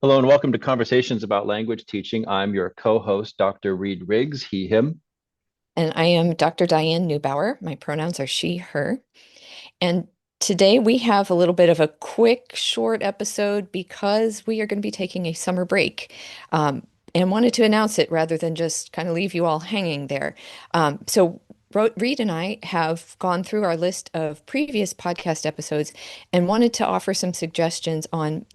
Hello and welcome to Conversations about Language Teaching. I'm your co-host, Dr. Reed Riggs, he, him. And I am Dr. Diane Neubauer. My pronouns are she, her. And today we have a little bit of a quick, short episode because we are going to be taking a summer break and wanted to announce it rather than just kind of leave you all hanging there. Reed and I have gone through our list of previous podcast episodes and wanted to offer some suggestions on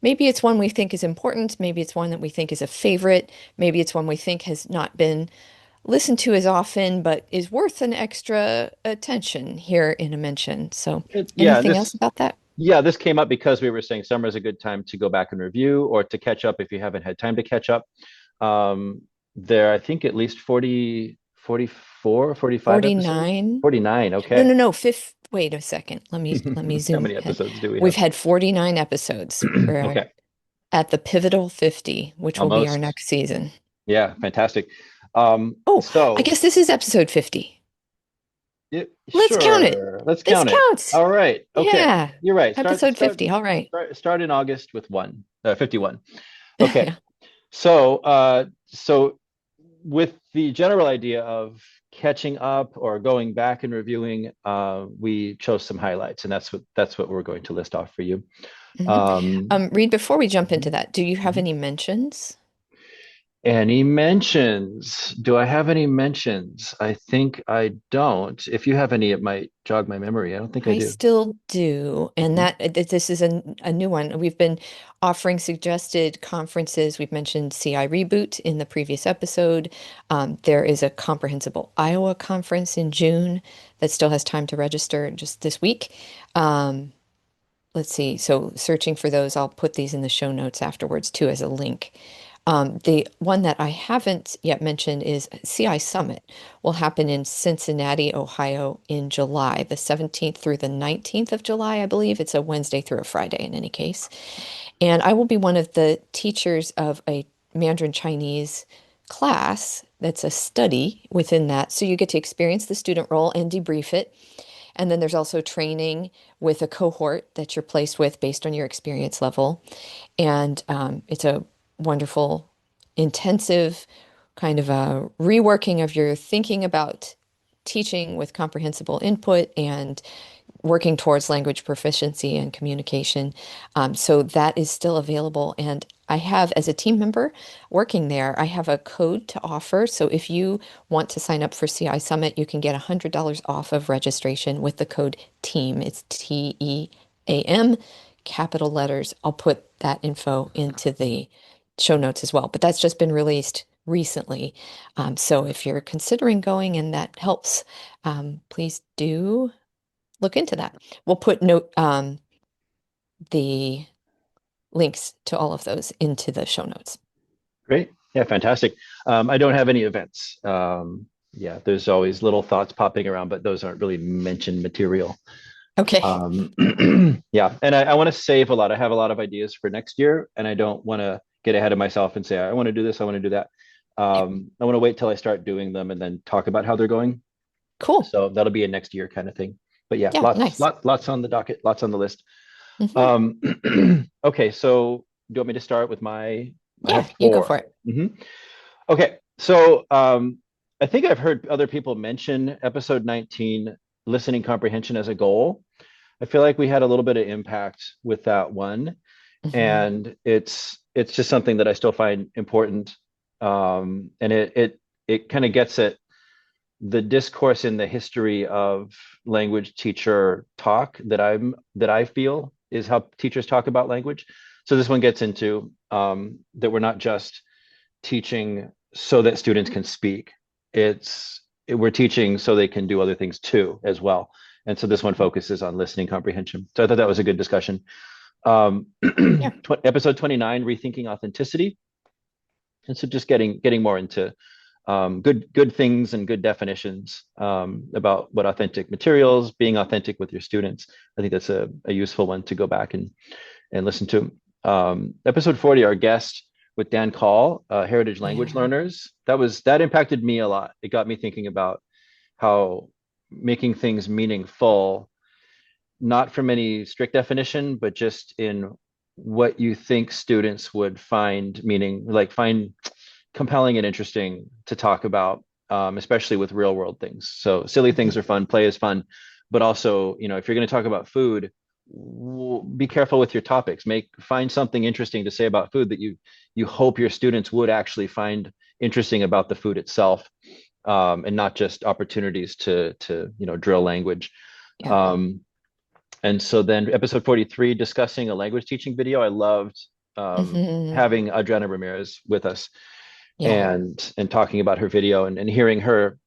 maybe it's one we think is important, maybe it's one that we think is a favorite, maybe it's one we think has not been listened to as often, but is worth an extra attention here in a mention. So, It- yeah, anything else this about that? yeah, this came up because we were saying summer is a good time to go back and review or to catch up if you haven't had time to catch up. Um, there, I think at least 40, 44, 45 episodes. 49? 49, No, okay. no, no. Fifth. Wait a second. Let me How zoom many ahead. episodes do we We've have? had 49 episodes. We're Okay, at the pivotal 50, which will be our almost. next season. Yeah, fantastic. Oh, I So guess this is episode 50. yeah, Let's count it. sure, let's This count it. counts. All right, okay, Yeah. you're right. Start, Episode start, 50. All right. start in August with 51. Okay. Yeah. So with the general idea of catching up or going back and reviewing, we chose some highlights, and that's what we're going to list off for you. hmm Um, Reed, before we jump into mhm, that, do you have mhm. any mentions? Any mentions? Do I have any mentions? I think I don't. If you have any, it might jog my memory. I don't think I I do. still do. And Mhm. this is a new one. We've been offering suggested conferences. We've mentioned CI Reboot in the previous episode. There is a comprehensible Iowa conference in June that still has time to register just this week. Um, let's see. So searching for those, I'll put these in the show notes afterwards too as a link. The one that I haven't yet mentioned is CI Summit will happen in Cincinnati, Ohio in July, the 17th through the 19th of July, I believe. It's a Wednesday through a Friday in any case. And I will be one of the teachers of a Mandarin Chinese class that's a study within that. So you get to experience the student role and debrief it. And then there's also training with a cohort that you're placed with based on your experience level. And it's a wonderful, intensive kind of a reworking of your thinking about teaching with comprehensible input and working towards language proficiency and communication. So that is still available. And I have, as a team member working there, I have a code to offer. So if you want to sign up for CI Summit, you can get $100 off of registration with the code TEAM. It's TEAM, capital letters. I'll put that info into the show notes as well. But that's just been released recently. So if you're considering going and that helps, please do look into that. We'll put the links to all of those into the show notes. Great. Yeah, fantastic. I don't have any events. Yeah, there's always little thoughts popping around, but those aren't really mentioned material. Okay. Um, yeah, and I want to save a lot. I have a lot of ideas for next year, and I don't want to get ahead of myself and say, I want to do this, I want to do that. Yeah. I want to wait till I start doing them and then talk about how they're going. Cool. So that'll be a next year kind of thing. But yeah, Yeah, nice. lots on the docket, lots on the list. hmm Um, okay, so do you want me to start with I Yeah, have you go four. for it. Okay, so I think I've heard other people mention episode 19, listening comprehension as a goal. I feel like we had a little bit of impact with that one, hmm and it's just something that I still find important. And it kind of gets at the discourse in the history of language teacher talk that I feel is how teachers talk about language. So this one gets into that we're not just teaching so that students can speak. We're teaching so they can do other things too as well. And so this one focuses on listening comprehension. So I thought that was a good discussion. Um, Yeah. episode 29, rethinking authenticity. And so just getting more into good things and good definitions about what authentic materials, being authentic with your students. I think that's a useful one to go back and listen to. Episode 40, our guest with Dan Call, Heritage Language Yeah. Learners. That impacted me a lot. It got me thinking about how making things meaningful, not from any strict definition, but just in what you think students would find, meaning like find compelling and interesting to talk about, especially with real world things. So silly things Mhm. are fun, play is fun, but also, if you're going to talk about food, be careful with your topics. Find something interesting to say about food that you hope your students would actually find interesting about the food itself, and not just opportunities to drill language. Yeah. Um, and so then episode 43, discussing a language teaching video. I loved Hmm. having Adriana Ramirez with us Yeah. and talking about her video and hearing her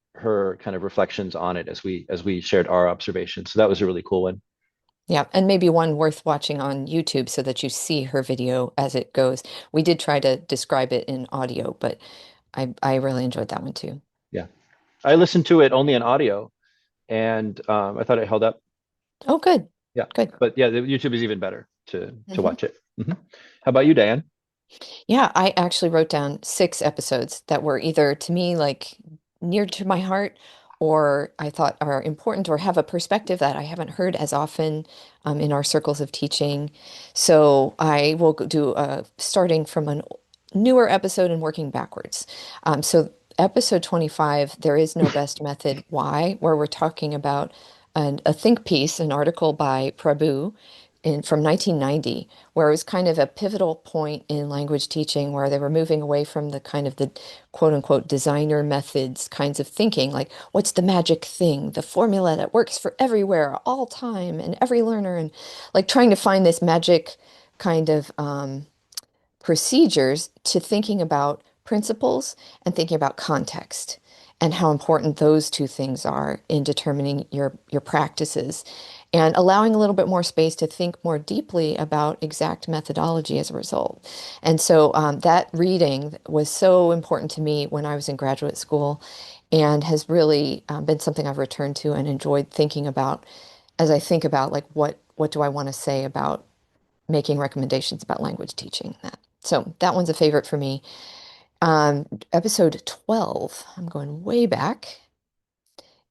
kind of reflections on it as we shared our observations. So that was a really cool one. Yeah. And maybe one worth watching on YouTube so that you see her video as it goes. We did try to describe it in audio, but I really enjoyed that one too. Yeah. I listened to it only in audio and I thought it held up. Oh, good. Yeah. Good. But yeah, the YouTube is even better to Hmm. watch it. Mhm. How about you, Diane? Yeah, I actually wrote down 6 episodes that were either to me like near to my heart or I thought are important or have a perspective that I haven't heard as often in our circles of teaching. So I will do starting from a newer episode and working backwards. So episode 25, There Is No Best Method, Why, where we're talking about a think piece, an article by Prabhu from 1990 where it was kind of a pivotal point in language teaching where they were moving away from the kind of the quote unquote designer methods kinds of thinking, like what's the magic thing, the formula that works for everywhere, all time, and every learner, and like trying to find this magic kind of procedures to thinking about principles and thinking about context and how important those two things are in determining your practices and allowing a little bit more space to think more deeply about exact methodology as a result. And so that reading was so important to me when I was in graduate school and has really been something I've returned to and enjoyed thinking about as I think about like what do I want to say about making recommendations about language teaching that. So that one's a favorite for me. Episode 12, I'm going way back,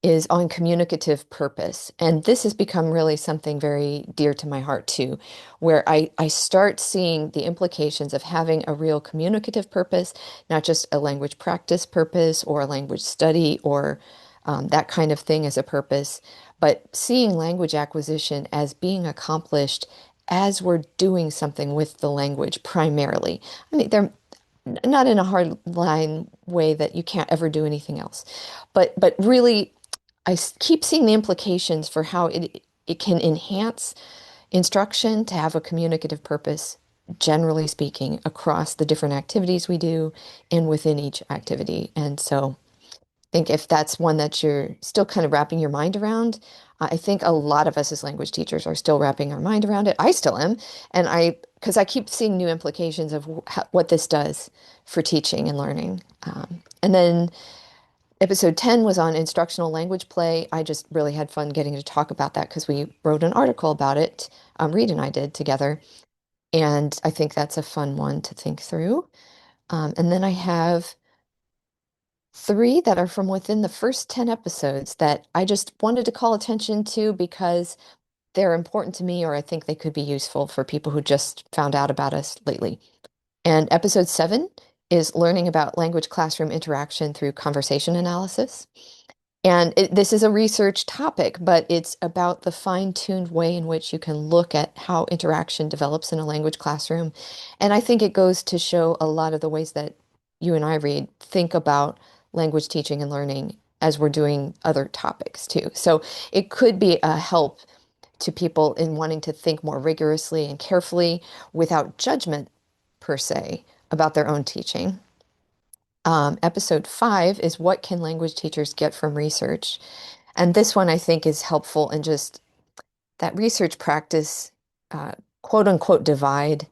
is on communicative purpose. And this has become really something very dear to my heart too, where I start seeing the implications of having a real communicative purpose, not just a language practice purpose or a language study or that kind of thing as a purpose, but seeing language acquisition as being accomplished as we're doing something with the language primarily. I mean, they're not in a hard line way that you can't ever do anything else, but really keep seeing the implications for how it can enhance instruction to have a communicative purpose, generally speaking, across the different activities we do and within each activity. And so I think if that's one that you're still kind of wrapping your mind around, I think a lot of us as language teachers are still wrapping our mind around it. I still am. And because I keep seeing new implications of what this does for teaching and learning. And then episode 10 was on instructional language play. I just really had fun getting to talk about that because we wrote an article about it, Reed and I did together. And I think that's a fun one to think through. And then I have 3 that are from within the first 10 episodes that I just wanted to call attention to because they're important to me or I think they could be useful for people who just found out about us lately. And episode 7 is learning about language classroom interaction through conversation analysis. And this is a research topic, but it's about the fine-tuned way in which you can look at how interaction develops in a language classroom. And I think it goes to show a lot of the ways that you and I read think about language teaching and learning as we're doing other topics too. So it could be a help to people in wanting to think more rigorously and carefully without judgment per se about their own teaching. Episode 5 is what can language teachers get from research? And this one I think is helpful in just that research practice, uh, quote unquote, divide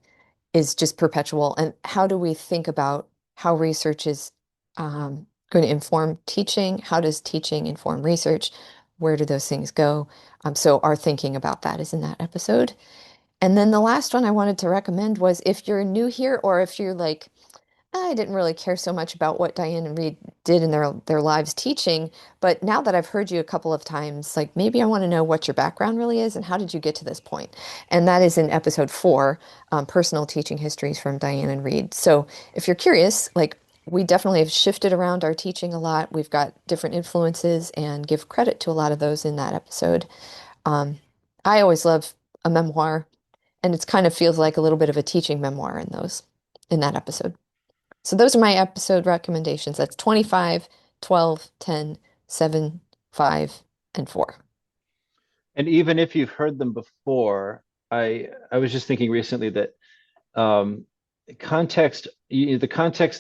is just perpetual. And how do we think about how research is going to inform teaching? How does teaching inform research? Where do those things go? So our thinking about that is in that episode. And then the last one I wanted to recommend was if you're new here or if you're like I didn't really care so much about what Diane and Reed did in their lives teaching, but now that I've heard you a couple of times, like maybe I want to know what your background really is and how did you get to this point? And that is in episode 4, Personal Teaching Histories from Diane and Reed. So if you're curious, like we definitely have shifted around our teaching a lot. We've got different influences and give credit to a lot of those in that episode. Um, I always love a memoir, and it kind of feels like a little bit of a teaching memoir in that episode. So those are my episode recommendations. That's 25, 12, 10, 7, 5, and 4. And even if you've heard them before, I was just thinking recently that um, the context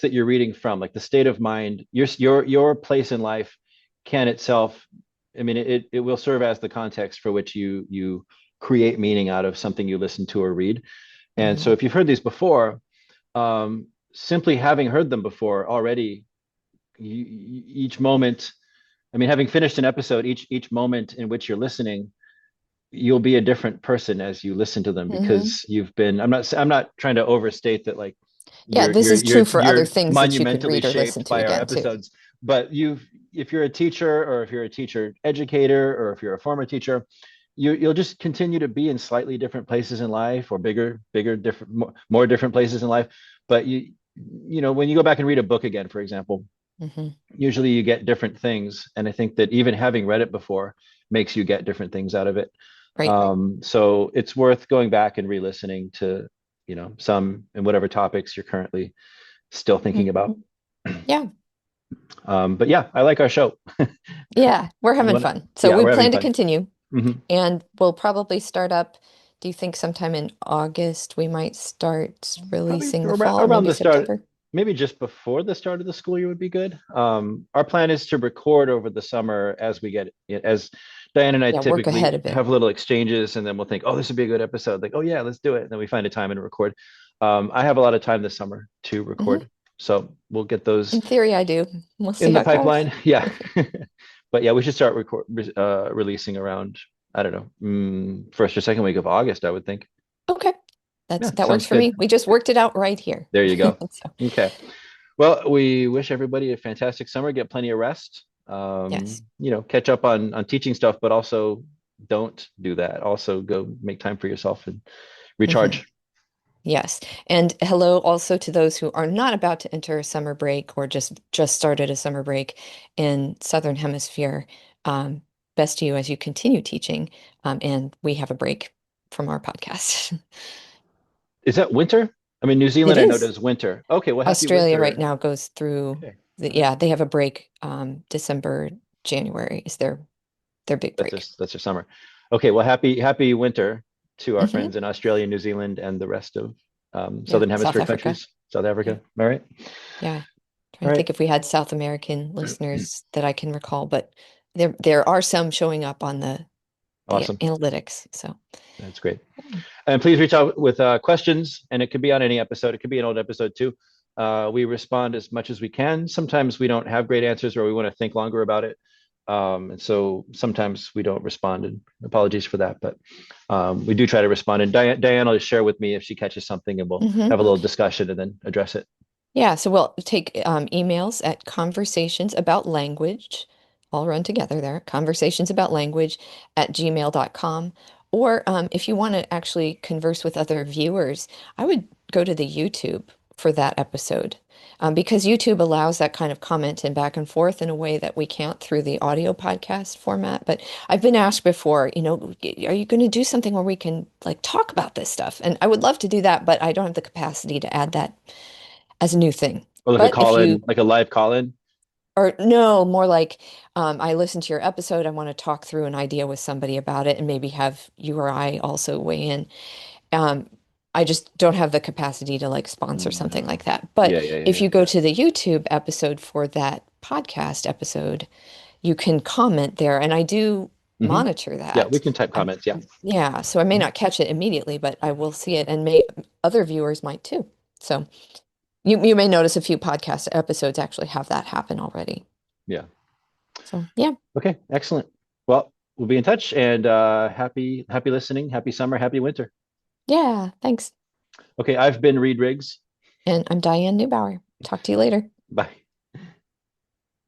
that you're reading from, like the state of mind, your place in life can itself, I mean, it will serve as the context for which you create meaning out of something you listen to or read. And so Hmm. if you've heard these before, simply having heard them before already, each moment, I mean, having finished an episode, each moment in which you're listening, you'll be a different person as you listen to them Hmm. because I'm not trying to overstate that, like Yeah, you're this you're is you're true for other you're things that you could monumentally read or listen shaped to by our again, too. episodes, but if you're a teacher, or if you're a teacher educator, or if you're a former teacher, you'll just continue to be in slightly different places in life, or bigger different, more different places in life. But when you go back and read a book again, for example, Hmm. usually you get different things. And I think that even having read it before makes you get different things out of it. Right. So it's worth going back and re-listening to, some and whatever topics you're currently still thinking Hmm. about. Yeah. But yeah, I like our show. Yeah, we're You having want fun. So Yeah, we we're having plan to fun. continue, Hmm. and we'll probably start up. Do you think sometime in August we might start Probably releasing the fall, or around maybe the start, September? maybe just before the start of the school year would be good. Our plan is to record over the summer as we get as Diane and I Yeah, work ahead typically a bit. have little exchanges, and then we'll think, oh, this would be a good episode. Like, oh yeah, let's do it. And then we find a time and record. I have a lot of time this summer to Hmm. record, so we'll get those In theory, I do. We'll see in the how it goes. pipeline. Yeah, but yeah, we should start releasing around, I don't know, first or second week of August, I would think. Okay. Yeah, That works sounds for me. good. We just worked it out right here. There you go. So, Okay. Well, we wish everybody a fantastic summer. Get plenty of rest. yes. Catch up on teaching stuff, but also don't do that. Also, go make time for yourself and Hmm. recharge. Yes. And hello also to those who are not about to enter a summer break or just started a summer break in Southern Hemisphere. Um, Best to you as you continue teaching. And we have a break from our podcast. Is that winter? I mean, New It Zealand, I know is. does winter. Okay, well, happy Australia right winter. now goes through Okay, all right. yeah, they have a break. December, January is their big break. That's their summer. Okay, well, happy winter to our Hmm. friends in Australia, New Zealand, and the rest of Yeah, Southern South Hemisphere Africa. countries. South Yeah. Africa. All right. Yeah. Trying All to right. think if we had South American listeners that I can recall, but there are some showing up on the Awesome. analytics. So That's great. And please reach out with questions, and it could be on any episode. It could be an old episode too. We respond as much as we can. Sometimes we don't have great answers, or we want to think longer about it. And so sometimes we don't respond, and apologies for that. But we do try to respond. And Diane will share with me if she catches something, and we'll hmm. have a little discussion and then address it. Yeah, so we'll take emails at conversations about language, all run together there, conversations about language at gmail.com. Or if you want to actually converse with other viewers, I would go to the YouTube for that episode because YouTube allows that kind of comment and back and forth in a way that we can't through the audio podcast format. But I've been asked before, are you going to do something where we can like talk about this stuff? And I would love to do that, but I don't have the capacity to add that as a new thing. Or like a But if call you, in, like a live call in. or no, more like I listened to your episode, I want to talk through an idea with somebody about it and maybe have you or I also weigh in. Um, I just don't have the capacity to like sponsor something like that. But Yeah, yeah, yeah, if yeah, you go yeah. to the YouTube episode for that podcast episode, you can comment there. And I do Hmm. monitor Yeah, we that. can type I, comments. Yeah. yeah, so I may Mhm. not catch it immediately, but I will see it and may other viewers might too. So you may notice a few podcast episodes actually have that happen already. Yeah. So yeah, Okay, excellent. Well, we'll be in touch, and happy listening, happy summer, happy winter. yeah, thanks. Okay, I've been Reed Riggs. And I'm Diane Neubauer. Talk to you later. Bye.